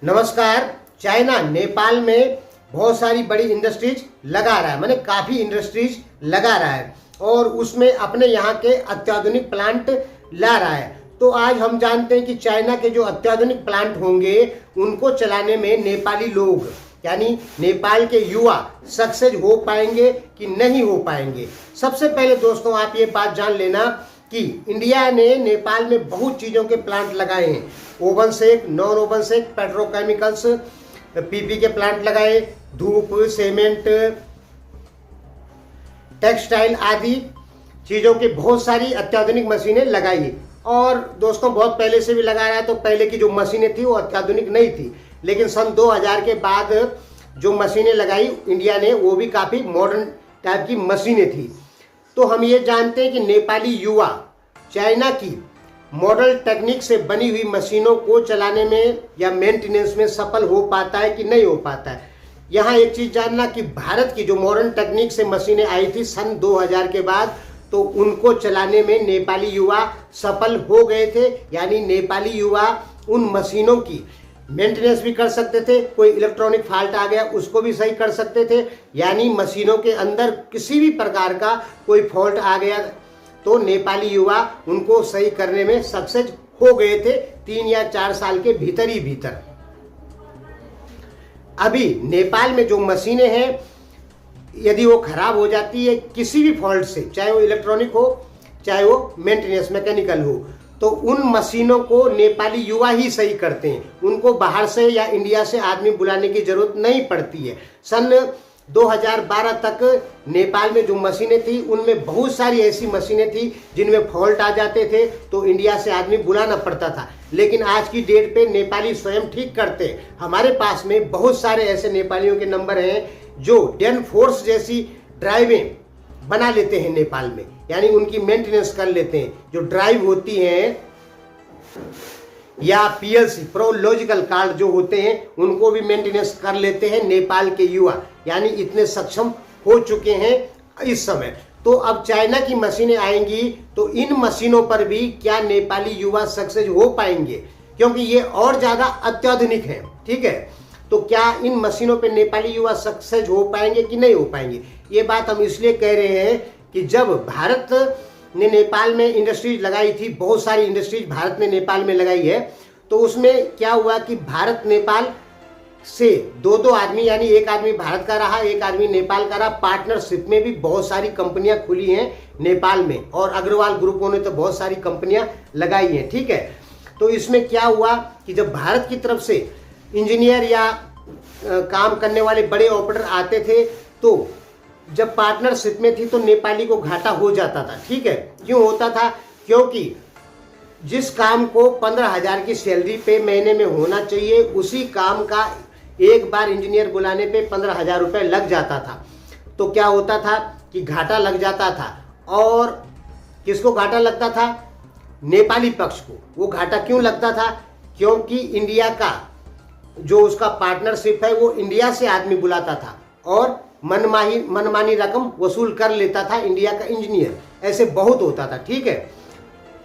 नमस्कार। चाइना नेपाल में बहुत सारी बड़ी इंडस्ट्रीज लगा रहा है, माने काफ़ी इंडस्ट्रीज लगा रहा है और उसमें अपने यहाँ के अत्याधुनिक प्लांट ला रहा है। तो आज हम जानते हैं कि चाइना के जो अत्याधुनिक प्लांट होंगे उनको चलाने में नेपाली लोग यानी नेपाल के युवा सक्सेस हो पाएंगे कि नहीं हो पाएंगे। सबसे पहले दोस्तों आप ये बात जान लेना कि इंडिया ने नेपाल में बहुत चीज़ों के प्लांट लगाए हैं। ओवन सेक, नॉन ओवन सेक, पेट्रोकेमिकल्स, पीपी के प्लांट लगाए, धूप, सीमेंट, टेक्सटाइल आदि चीज़ों की बहुत सारी अत्याधुनिक मशीनें लगाई। और दोस्तों बहुत पहले से भी लगा रहा है, तो पहले की जो मशीनें थी वो अत्याधुनिक नहीं थी, लेकिन सन 2000 के बाद जो मशीनें लगाई इंडिया ने वो भी काफ़ी मॉडर्न टाइप की मशीनें थी। तो हम ये जानते हैं कि नेपाली युवा चाइना की मॉडल टेक्निक से बनी हुई मशीनों को चलाने में या मेंटेनेंस में सफल हो पाता है कि नहीं हो पाता है। यहाँ एक चीज़ जानना कि भारत की जो मॉडर्न टेक्निक से मशीनें आई थी सन 2000 के बाद, तो उनको चलाने में नेपाली युवा सफल हो गए थे। यानी नेपाली युवा उन मशीनों की मेंटेनेंस भी कर सकते थे, कोई इलेक्ट्रॉनिक फॉल्ट आ गया उसको भी सही कर सकते थे। यानी मशीनों के अंदर किसी भी प्रकार का कोई फॉल्ट आ गया तो नेपाली युवा उनको सही करने में सक्सेस हो गए थे 3 या 4 साल के भीतर ही भीतर। अभी नेपाल में जो मशीनें हैं यदि वो खराब हो जाती है किसी भी फॉल्ट से, चाहे वो इलेक्ट्रॉनिक हो चाहे वो मेंटेनेंस मैकेनिकल हो, तो उन मशीनों को नेपाली युवा ही सही करते हैं। उनको बाहर से या इंडिया से आदमी बुलाने की जरूरत नहीं पड़ती है। सन 2012 तक नेपाल में जो मशीनें थी उनमें बहुत सारी ऐसी मशीनें थी जिनमें फॉल्ट आ जाते थे तो इंडिया से आदमी बुलाना पड़ता था, लेकिन आज की डेट पे नेपाली स्वयं ठीक करते हैं। हमारे पास में बहुत सारे ऐसे नेपालियों के नंबर हैं जो डेन फोर्स जैसी ड्राइवें बना लेते हैं नेपाल में, यानी उनकी मेंटेनेंस कर लेते हैं। जो ड्राइव होती हैं या पीएलसी प्रोलॉजिकल कार्ड जो होते हैं उनको भी मेंटेनेंस कर लेते हैं नेपाल के युवा, यानी इतने सक्षम हो चुके हैं इस समय। तो अब चाइना की मशीनें आएंगी तो इन मशीनों पर भी क्या नेपाली युवा सक्सेस हो पाएंगे, क्योंकि ये और ज़्यादा अत्याधुनिक हैं। ठीक है, तो क्या इन मशीनों पे नेपाली युवा सक्सेस हो पाएंगे कि नहीं हो पाएंगे। ये बात हम इसलिए कह रहे हैं कि जब भारत ने नेपाल में इंडस्ट्रीज लगाई थी, बहुत सारी इंडस्ट्रीज भारत ने नेपाल में लगाई है, तो उसमें क्या हुआ कि भारत नेपाल से दो आदमी, यानी एक आदमी भारत का रहा एक आदमी नेपाल का रहा, पार्टनरशिप में भी बहुत सारी कंपनियां खुली हैं नेपाल में, और अग्रवाल ग्रुपों ने तो बहुत सारी कंपनियां लगाई हैं। ठीक है, तो इसमें क्या हुआ कि जब भारत की तरफ से इंजीनियर या काम करने वाले बड़े ऑपरेटर आते थे तो जब पार्टनरशिप में थी तो नेपाली को घाटा हो जाता था। ठीक है, क्यों होता था, क्योंकि जिस काम को 15,000 की सैलरी पे महीने में होना चाहिए उसी काम का एक बार इंजीनियर बुलाने पे 15,000 रुपये लग जाता था। तो क्या होता था कि घाटा लग जाता था। और किसको घाटा लगता था, नेपाली पक्ष को। वो घाटा क्यों लगता था, क्योंकि इंडिया का जो उसका पार्टनरशिप है वो इंडिया से आदमी बुलाता था और मनमानी रकम वसूल कर लेता था इंडिया का इंजीनियर। ऐसे बहुत होता था। ठीक है,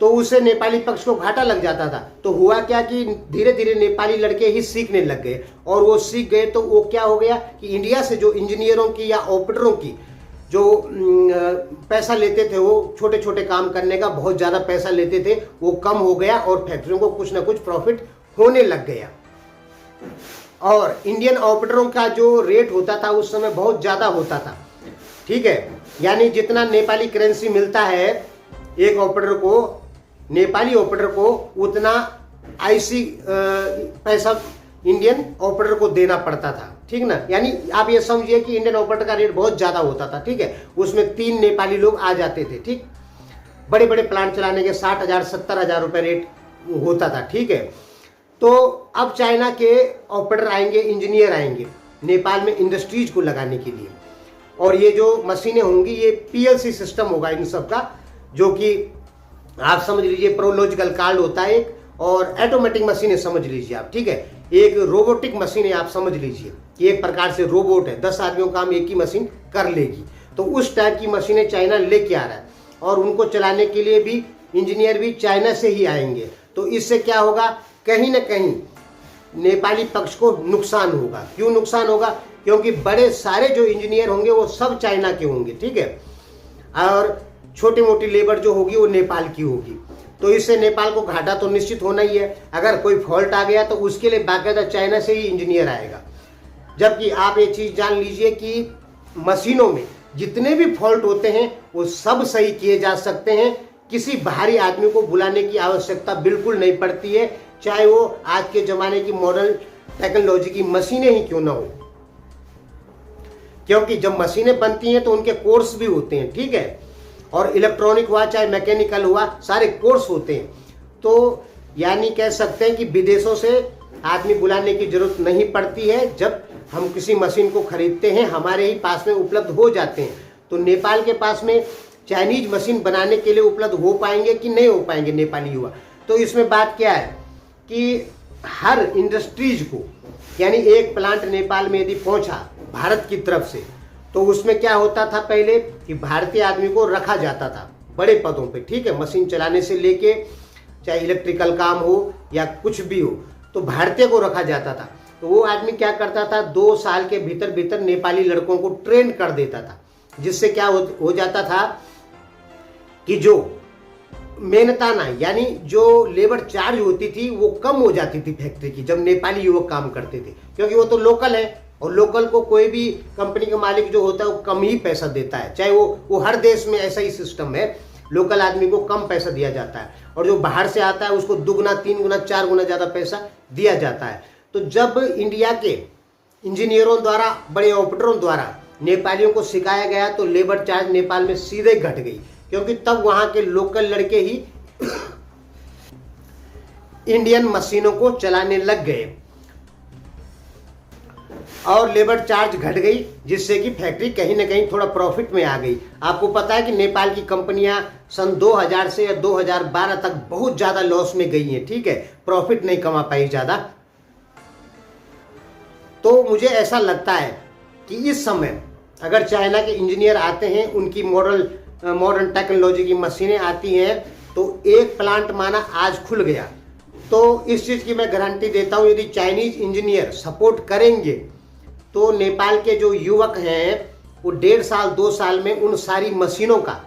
तो उससे नेपाली पक्ष को घाटा लग जाता था। तो हुआ क्या कि धीरे धीरे नेपाली लड़के ही सीखने लग गए, और वो सीख गए तो वो क्या हो गया कि इंडिया से जो इंजीनियरों की या ऑपरेटरों की जो पैसा लेते थे, वो छोटे छोटे काम करने का बहुत ज़्यादा पैसा लेते थे, वो कम हो गया और फैक्ट्रियों को कुछ ना कुछ प्रॉफिट होने लग गया। और इंडियन ऑपरेटरों का जो रेट होता था उस समय बहुत ज़्यादा होता था। ठीक है, यानी जितना नेपाली करेंसी मिलता है एक ऑपरेटर को, नेपाली ऑपरेटर को उतना आईसी पैसा इंडियन ऑपरेटर को देना पड़ता था। ठीक ना, यानी आप ये समझिए कि इंडियन ऑपरेटर का रेट बहुत ज़्यादा होता था। ठीक है, उसमें 3 नेपाली लोग आ जाते थे। ठीक, बड़े बड़े प्लांट चलाने के 60,000 70,000 रुपये रेट होता था। ठीक है, तो अब चाइना के ऑपरेटर आएंगे, इंजीनियर आएंगे नेपाल में इंडस्ट्रीज को लगाने के लिए, और ये जो मशीनें होंगी ये पीएलसी सिस्टम होगा इन सब का, जो कि आप समझ लीजिए प्रोलॉजिकल कार्ड होता है एक, और ऑटोमेटिक मशीनें समझ लीजिए आप। ठीक है, एक रोबोटिक मशीन है आप समझ लीजिए कि एक प्रकार से रोबोट है, 10 आदमियों का काम एक ही मशीन कर लेगी। तो उस टाइप की मशीनें चाइना लेके आ रहा है, और उनको चलाने के लिए भी इंजीनियर भी चाइना से ही आएंगे। तो इससे क्या होगा, कहीं ना कहीं नेपाली पक्ष को नुकसान होगा। क्यों नुकसान होगा? क्योंकि बड़े सारे जो इंजीनियर होंगे वो सब चाइना के होंगे, ठीक है, और छोटी मोटी लेबर जो होगी वो नेपाल की होगी। तो इससे नेपाल को घाटा तो निश्चित होना ही है। अगर कोई फॉल्ट आ गया तो उसके लिए बाकायदा चाइना से ही इंजीनियर आएगा। जबकि आप ये चीज़ जान लीजिए कि मशीनों में जितने भी फॉल्ट होते हैं वो सब सही किए जा सकते हैं। किसी बाहरी आदमी को बुलाने की आवश्यकता बिल्कुल नहीं पड़ती है, चाहे वो आज के ज़माने की मॉडर्न टेक्नोलॉजी की मशीनें ही क्यों ना हो। क्योंकि जब मशीनें बनती हैं तो उनके कोर्स भी होते हैं, ठीक है, और इलेक्ट्रॉनिक हुआ चाहे मैकेनिकल हुआ, सारे कोर्स होते हैं। तो यानी कह सकते हैं कि विदेशों से आदमी बुलाने की जरूरत नहीं पड़ती है। जब हम किसी मशीन को खरीदते हैं हमारे ही पास में उपलब्ध हो जाते हैं। तो नेपाल के पास में चाइनीज मशीन बनाने के लिए उपलब्ध हो पाएंगे कि नहीं हो पाएंगे नेपाली युवा? तो इसमें बात क्या है कि हर इंडस्ट्रीज को, यानी एक प्लांट नेपाल में यदि पहुंचा भारत की तरफ से, तो उसमें क्या होता था पहले कि भारतीय आदमी को रखा जाता था बड़े पदों पे, ठीक है, मशीन चलाने से लेके चाहे इलेक्ट्रिकल काम हो या कुछ भी हो, तो भारतीय को रखा जाता था। तो वो आदमी क्या करता था, 2 साल के भीतर भीतर नेपाली लड़कों को ट्रेन कर देता था, जिससे क्या हो जाता था कि जो मेहनताना यानी जो लेबर चार्ज होती थी वो कम हो जाती थी फैक्ट्री की, जब नेपाली युवक काम करते थे, क्योंकि वो तो लोकल है और लोकल को कोई भी कंपनी का मालिक जो होता है वो कम ही पैसा देता है। चाहे वो हर देश में ऐसा ही सिस्टम है, लोकल आदमी को कम पैसा दिया जाता है और जो बाहर से आता है उसको 2 गुना 3 गुना 4 गुना ज़्यादा पैसा दिया जाता है। तो जब इंडिया के इंजीनियरों द्वारा, बड़े ऑपरेटरों द्वारा नेपालियों को सिखाया गया तो लेबर चार्ज नेपाल में सीधे घट गई, क्योंकि तब वहां के लोकल लड़के ही इंडियन मशीनों को चलाने लग गए और लेबर चार्ज घट गई, जिससे कि फैक्ट्री कहीं ना कहीं थोड़ा प्रॉफिट में आ गई। आपको पता है कि नेपाल की कंपनियां सन 2000 से या 2012 तक बहुत ज्यादा लॉस में गई हैं, ठीक है, प्रॉफिट नहीं कमा पाई ज्यादा। तो मुझे ऐसा लगता है कि इस समय अगर चाइना के इंजीनियर आते हैं, उनकी मॉडर्न टेक्नोलॉजी की मशीनें आती हैं, तो एक प्लांट माना आज खुल गया, तो इस चीज़ की मैं गारंटी देता हूं, यदि चाइनीज इंजीनियर सपोर्ट करेंगे तो नेपाल के जो युवक हैं वो 1.5 साल 2 साल में उन सारी मशीनों का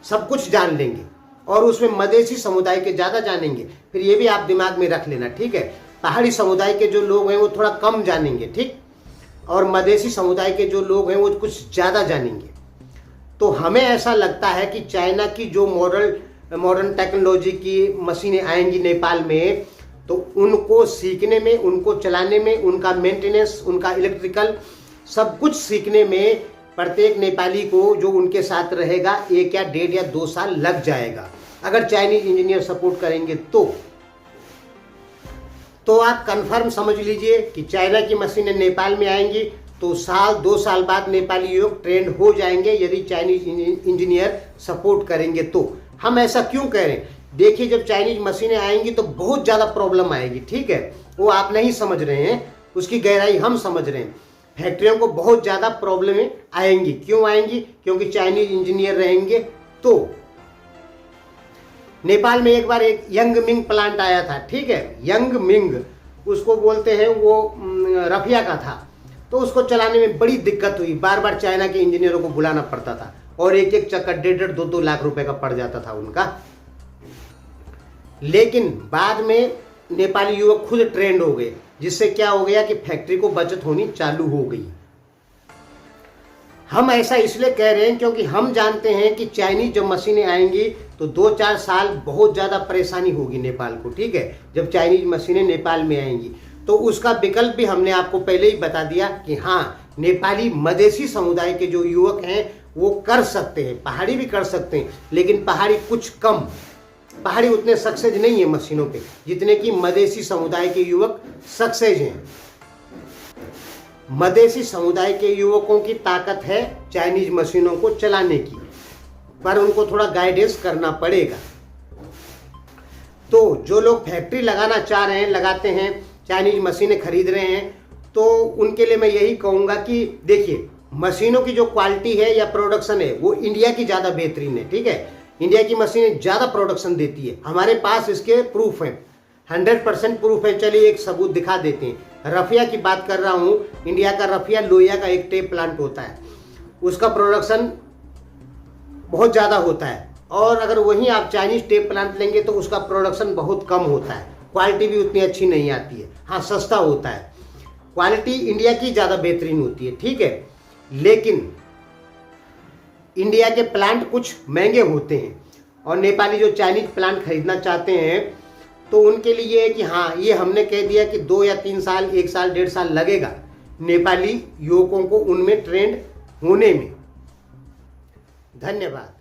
सब कुछ जान लेंगे और उसमें मधेसी समुदाय के ज़्यादा जानेंगे। फिर ये भी आप दिमाग में रख लेना, ठीक है, पहाड़ी समुदाय के जो लोग हैं वो थोड़ा कम जानेंगे, ठीक, और मधेसी समुदाय के जो लोग हैं वो कुछ ज़्यादा जानेंगे। तो हमें ऐसा लगता है कि चाइना की जो मॉडर्न टेक्नोलॉजी की मशीनें आएंगी नेपाल में, तो उनको सीखने में, उनको चलाने में, उनका मेंटेनेंस, उनका इलेक्ट्रिकल सब कुछ सीखने में प्रत्येक नेपाली को जो उनके साथ रहेगा 1 या 1.5 या 2 साल लग जाएगा, अगर चाइनीज इंजीनियर सपोर्ट करेंगे तो आप कंफर्म समझ लीजिए कि चाइना की मशीनें नेपाल में आएंगी तो 1-2 साल बाद नेपाली युवक ट्रेंड हो जाएंगे, यदि चाइनीज इंजीनियर सपोर्ट करेंगे तो। हम ऐसा क्यों कह रहे हैं? देखिए, जब चाइनीज मशीनें आएंगी तो बहुत ज़्यादा प्रॉब्लम आएगी, ठीक है, वो आप नहीं समझ रहे हैं, उसकी गहराई हम समझ रहे हैं। फैक्ट्रियों को बहुत ज़्यादा प्रॉब्लमें आएंगी। क्यों आएंगी? क्योंकि चाइनीज इंजीनियर रहेंगे। तो नेपाल में एक बार एक यंग मिंग प्लांट आया था, ठीक है, यंग मिंग उसको बोलते हैं, वो रफिया का था, तो उसको चलाने में बड़ी दिक्कत हुई, बार बार चाइना के इंजीनियरों को बुलाना पड़ता था और एक चक्कर 1.5 2 लाख रुपए का पड़ जाता था उनका। लेकिन बाद में नेपाली युवक खुद ट्रेंड हो गए, जिससे क्या हो गया कि फैक्ट्री को बचत होनी चालू हो गई। हम ऐसा इसलिए कह रहे हैं क्योंकि हम जानते हैं कि चाइनीज जब मशीनें आएंगी तो 2-4 साल बहुत ज़्यादा परेशानी होगी नेपाल को, ठीक है, जब चाइनीज मशीनें नेपाल में आएंगी। तो उसका विकल्प भी हमने आपको पहले ही बता दिया कि हाँ, नेपाली मधेसी समुदाय के जो युवक हैं वो कर सकते हैं, पहाड़ी भी कर सकते हैं, लेकिन पहाड़ी कुछ कम, पहाड़ी उतने सक्सेस नहीं है मशीनों पे जितने कि मधेसी समुदाय के युवक सक्सेस हैं। मधेसी समुदाय के युवकों की ताकत है चाइनीज मशीनों को चलाने की, पर उनको थोड़ा गाइडेंस करना पड़ेगा। तो जो लोग फैक्ट्री लगाना चाह रहे हैं, लगाते हैं, चाइनीज मशीनें खरीद रहे हैं, तो उनके लिए मैं यही कहूँगा कि देखिए, मशीनों की जो क्वालिटी है या प्रोडक्शन है वो इंडिया की ज़्यादा बेहतरीन है, ठीक है, इंडिया की मशीनें ज़्यादा प्रोडक्शन देती है, हमारे पास इसके प्रूफ हैं। 100% प्रूफ है। चलिए एक सबूत दिखा देते हैं। रफिया की बात कर रहा हूँ, इंडिया का रफिया लोहिया का एक टेप प्लांट होता है, उसका प्रोडक्शन बहुत ज़्यादा होता है। और अगर वहीं आप चाइनीज टेप प्लांट लेंगे तो उसका प्रोडक्शन बहुत कम होता है, क्वालिटी भी उतनी अच्छी नहीं आती है। हाँ, सस्ता होता है, क्वालिटी इंडिया की ज़्यादा बेहतरीन होती है, ठीक है। लेकिन इंडिया के प्लांट कुछ महंगे होते हैं, और नेपाली जो चाइनीज प्लांट खरीदना चाहते हैं तो उनके लिए ये है कि हाँ, ये हमने कह दिया कि 2 या 3 साल, 1 साल, 1.5 साल लगेगा नेपाली युवकों को उनमें ट्रेंड होने में। धन्यवाद।